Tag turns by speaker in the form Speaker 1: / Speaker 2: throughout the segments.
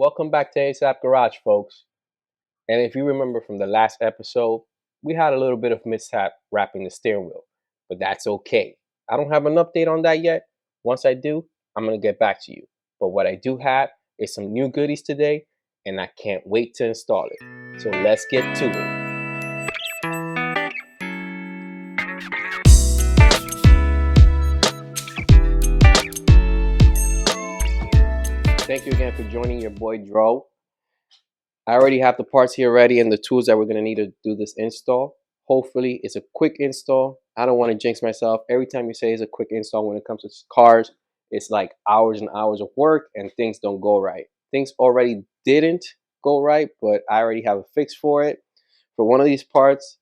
Speaker 1: Welcome back to A.S.A.P Garage, folks. And if you remember from the last episode, we had a little bit of mishap wrapping the steering wheel, but that's okay. I don't have an update on that yet. Once I do, I'm going to get back to you. But what I do have is some new goodies today, and I can't wait to install it. So let's get to it. Thank you again for joining your boy Dro. I already have the parts here ready and the tools that we're going to need to do this install. Hopefully it's a quick install. I don't want to jinx myself. Every time you say it's a quick install when it comes to cars, it's like hours and hours of work and things don't go right. Things already didn't go right, but I already have a fix for it. For one of these parts,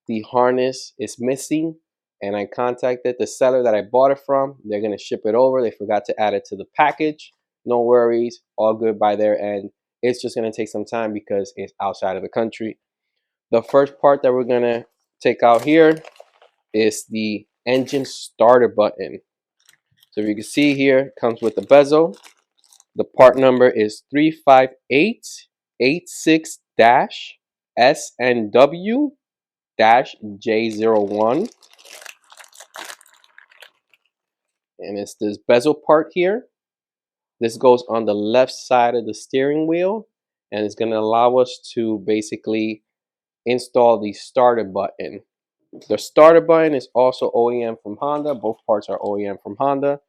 Speaker 1: the harness is missing, and I contacted the seller that I bought it from. They're going to ship it over. They forgot to add it to the package. No worries, all good by their end. It's just going to take some time because it's outside of the country. The first part that we're going to take out here is the engine starter button. So if you can see here, it comes with the bezel. The part number is 35886-SNW-J01. And it's this bezel part here. This goes on the left side of the steering wheel, and it's going to allow us to basically install the starter button. The starter button is also OEM from Honda. Both parts are OEM from Honda.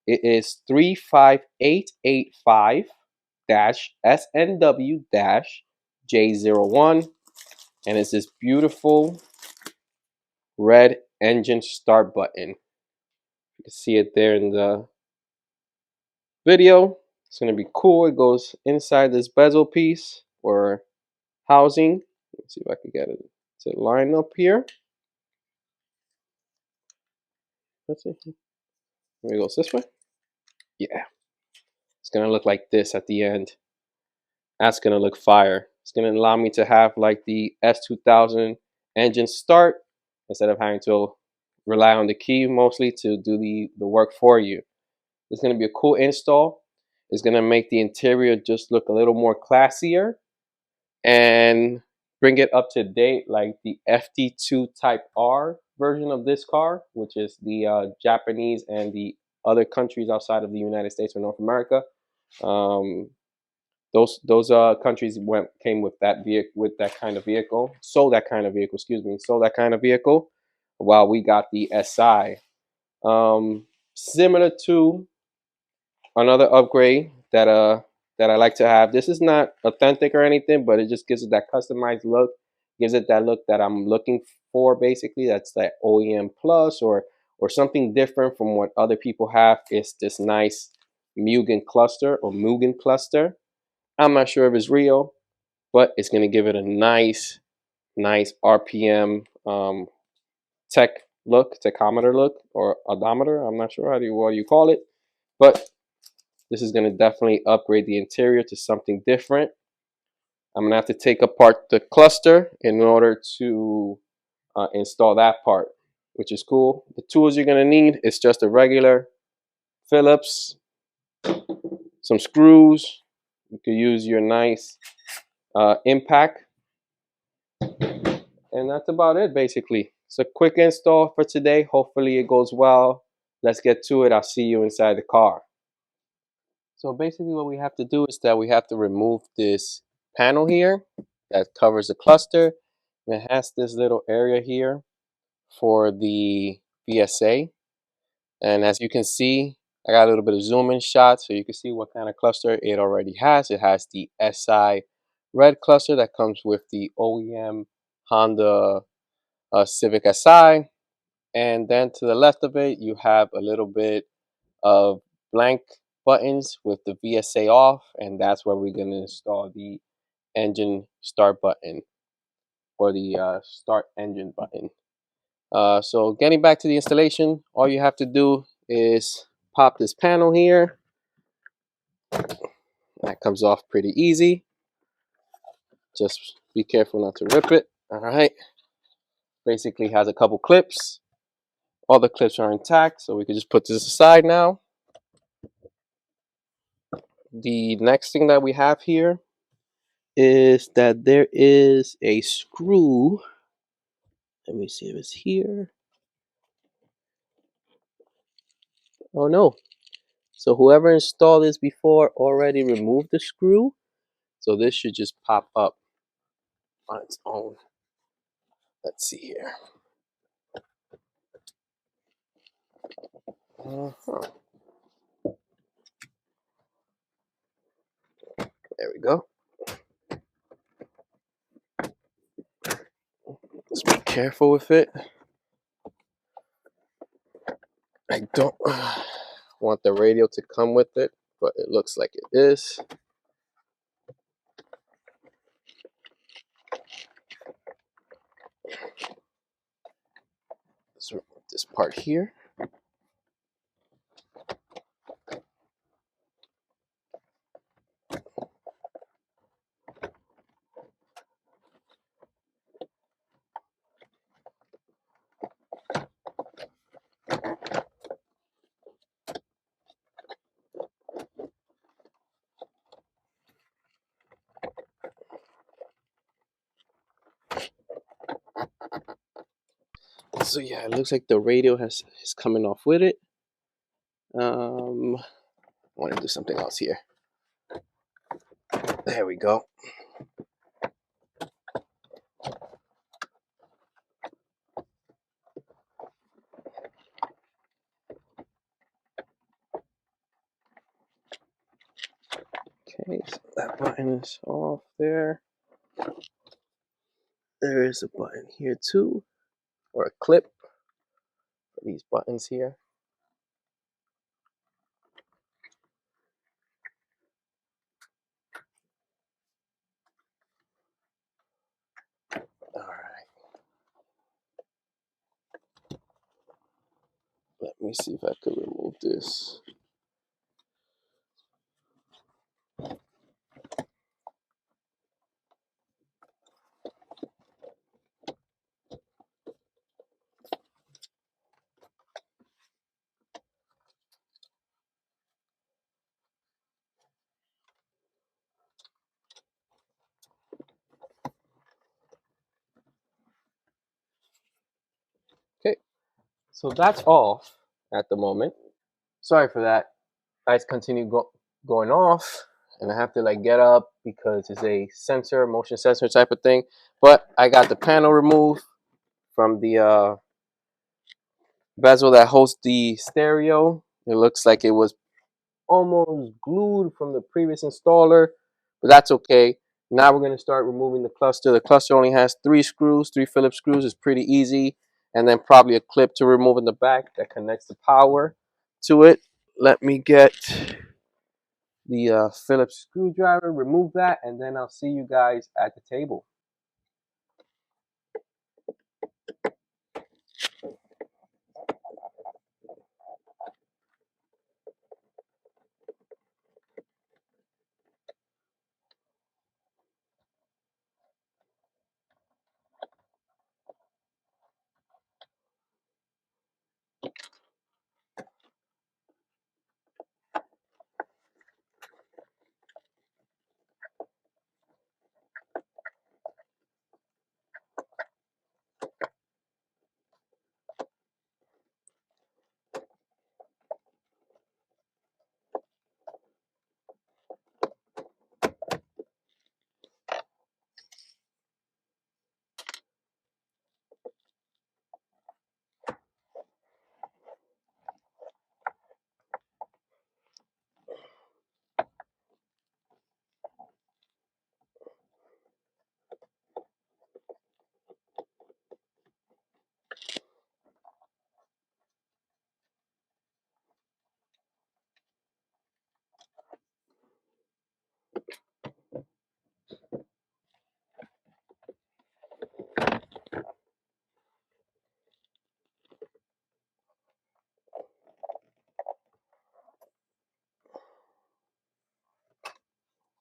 Speaker 1: It is 35885-SNW-J01, and it's this beautiful red engine start button. You can see it there in the video. It's going to be cool. It goes inside this bezel piece or housing. Let's see if I can get it to line up here. Let's see. Maybe it goes this way. Yeah. It's going to look like this at the end. That's going to look fire. It's going to allow me to have like the S2000 engine start instead of having to rely on the key mostly to do the work for you. It's going to be a cool install. It's going to make the interior just look a little more classier and bring it up to date like the FD2 Type R version of this car, which is the Japanese and the other countries outside of the United States or North America. Those countries came with that vehicle, with that kind of vehicle, sold that kind of vehicle. While we got the SI, similar to another upgrade that I like to have. This is not authentic or anything, but it just gives it that customized look. Gives it that look that I'm looking for. Basically, that's that OEM plus or something different from what other people have. It's this nice Mugen cluster or Mugen cluster. I'm not sure if it's real, but it's gonna give it a nice RPM tachometer look, or odometer. I'm not sure what you call it, but this is going to definitely upgrade the interior to something different. I'm going to have to take apart the cluster in order to install that part, which is cool. The tools you're going to need is just a regular Phillips, some screws. You could use your nice impact. And that's about it, basically. It's a quick install for today. Hopefully it goes well. Let's get to it. I'll see you inside the car. So basically what we have to do is that we have to remove this panel here that covers the cluster. And it has this little area here for the VSA. And as you can see, I got a little bit of zoom in shot so you can see what kind of cluster it already has. It has the SI red cluster that comes with the OEM Honda Civic SI. And then to the left of it, you have a little bit of blank buttons with the VSA off, and that's where we're going to install the engine start button or the start engine button. So getting back to the installation, all you have to do is pop this panel here. That comes off pretty easy. Just be careful not to rip it. All right. Basically has a couple clips. All the clips are intact, so we can just put this aside now. the next thing that we have here is that there is a screw. Let me see if it's here. Oh no. So whoever installed this before already removed the screw. So this should just pop up on its own. Let's see here. Uh-huh. There we go. Just be careful with it. I don't want the radio to come with it, but it looks like it is. Let's remove this part here. So yeah, it looks like the radio is coming off with it. I want to do something else here. There we go. Okay, so that button is off there. There is a button here too, or a clip for these buttons here. All right. Let me see if I could remove this. Okay, so that's off at the moment. Sorry for that. Lights continue going off, and I have to like get up because it's a sensor, motion sensor type of thing. But I got the panel removed from the bezel that hosts the stereo. It looks like it was almost glued from the previous installer, but that's okay. Now we're going to start removing the cluster. The cluster only has 3 screws, 3 Phillips screws. It's pretty easy. And then probably a clip to remove in the back that connects the power to it. Let me get the Phillips screwdriver, remove that, and then I'll see you guys at the table.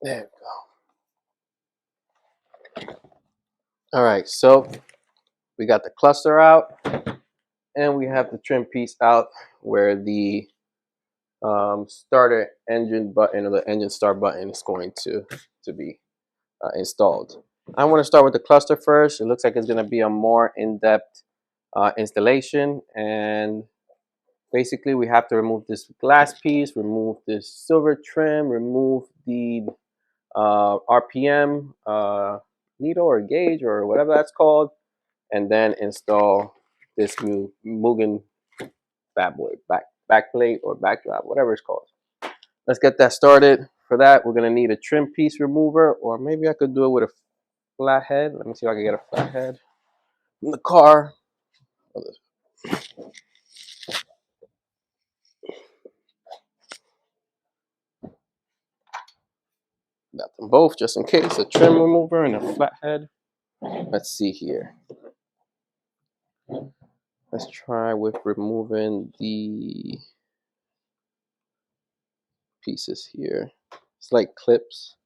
Speaker 1: There we go. All right, so we got the cluster out, and we have the trim piece out where the starter engine button, or the engine start button, is going to be installed. I want to start with the cluster first. It looks like it's going to be a more in-depth installation, and basically we have to remove this glass piece, remove this silver trim, remove the RPM needle or gauge or whatever that's called, and then install this new Mugen bad boy back plate or backdrop, whatever it's called. Let's get that started. For that, we're gonna need a trim piece remover, or maybe I could do it with a flathead. Let me see if I can get a flathead in the car. Got them both just in case, a trim remover and a flathead. Let's see here. Let's try with removing the pieces here. It's like clips.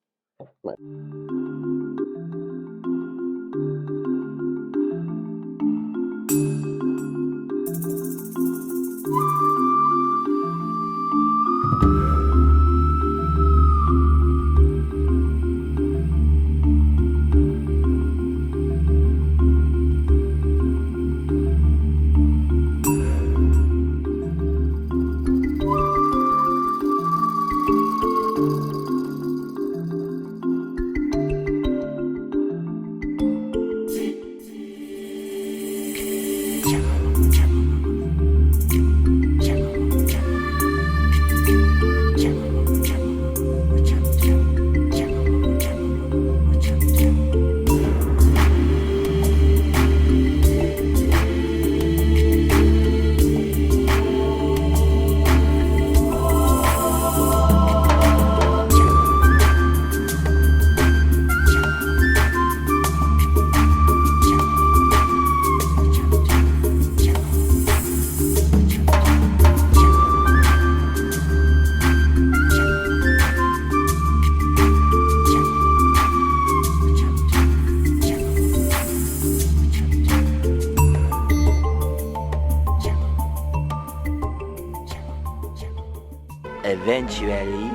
Speaker 2: Eventually.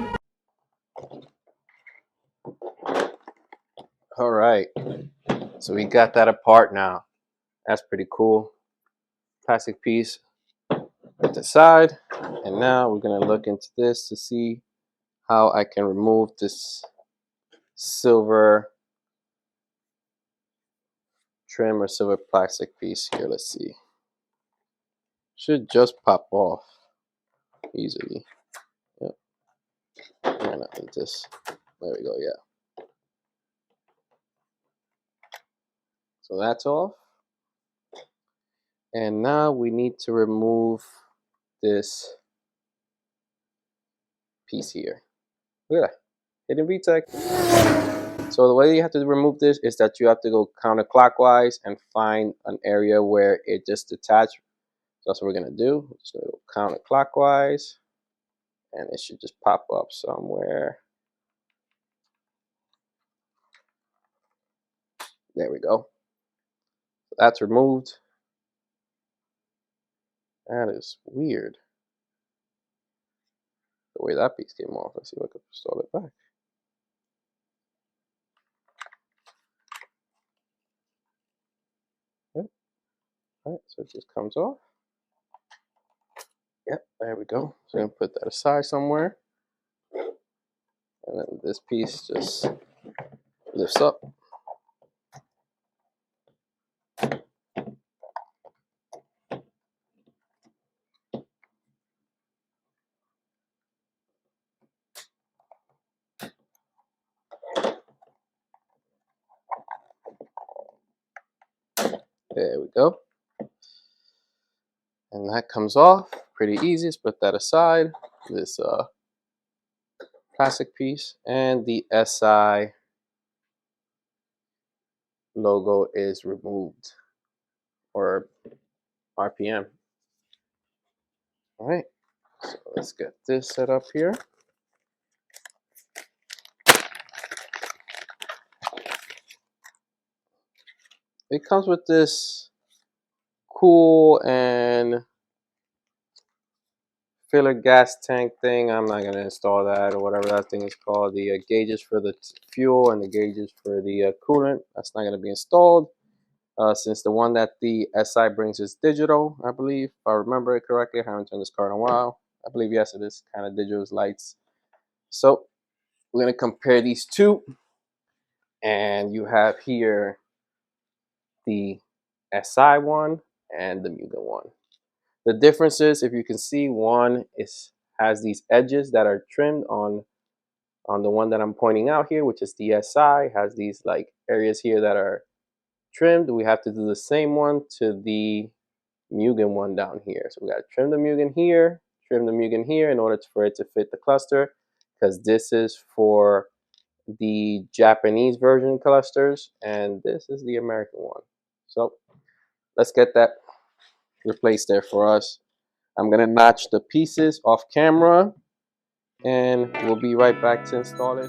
Speaker 1: All right, so we got that apart now. That's pretty cool. Plastic piece at the side, and now we're gonna look into this to see how I can remove this silver trim or silver plastic piece here. Let's see. Should just pop off easily. Yep. Why not with this? There we go. Yeah. So that's off. And now we need to remove this piece here. Look at that. Hidden VTEC. So the way you have to remove this is that you have to go counterclockwise and find an area where it just detached. So that's what we're gonna do. We're just gonna go counterclockwise, and it should just pop up somewhere. There we go. So that's removed. That is weird. The way that piece came off. Let's see if I can install it back. Yep. All right, so it just comes off. Yep, there we go. So I'm gonna put that aside somewhere. And then this piece just lifts up. There we go. And that comes off pretty easy. Let's put that aside. This plastic piece, and the A.S.A.P logo is removed, or RPM. All right, so let's get this set up here. It comes with this cool and filler gas tank thing. I'm not going to install that, or whatever that thing is called. The gauges for the fuel and the gauges for the coolant. That's not going to be installed. Since the one that the SI brings is digital, I believe, if I remember it correctly. I haven't turned this car in a while. I believe, yes, it is kind of digital lights. So we're going to compare these two. And you have here the SI one and the Mugen one. The difference is, if you can see, one has these edges that are trimmed on the one that I'm pointing out here, which is the SI, has these like areas here that are trimmed. We have to do the same one to the Mugen one down here. So we got to trim the Mugen here, trim the Mugen here in order for it to fit the cluster, because this is for the Japanese version clusters and this is the American one. So let's get that replaced there for us. I'm gonna match the pieces off camera and we'll be right back to install it.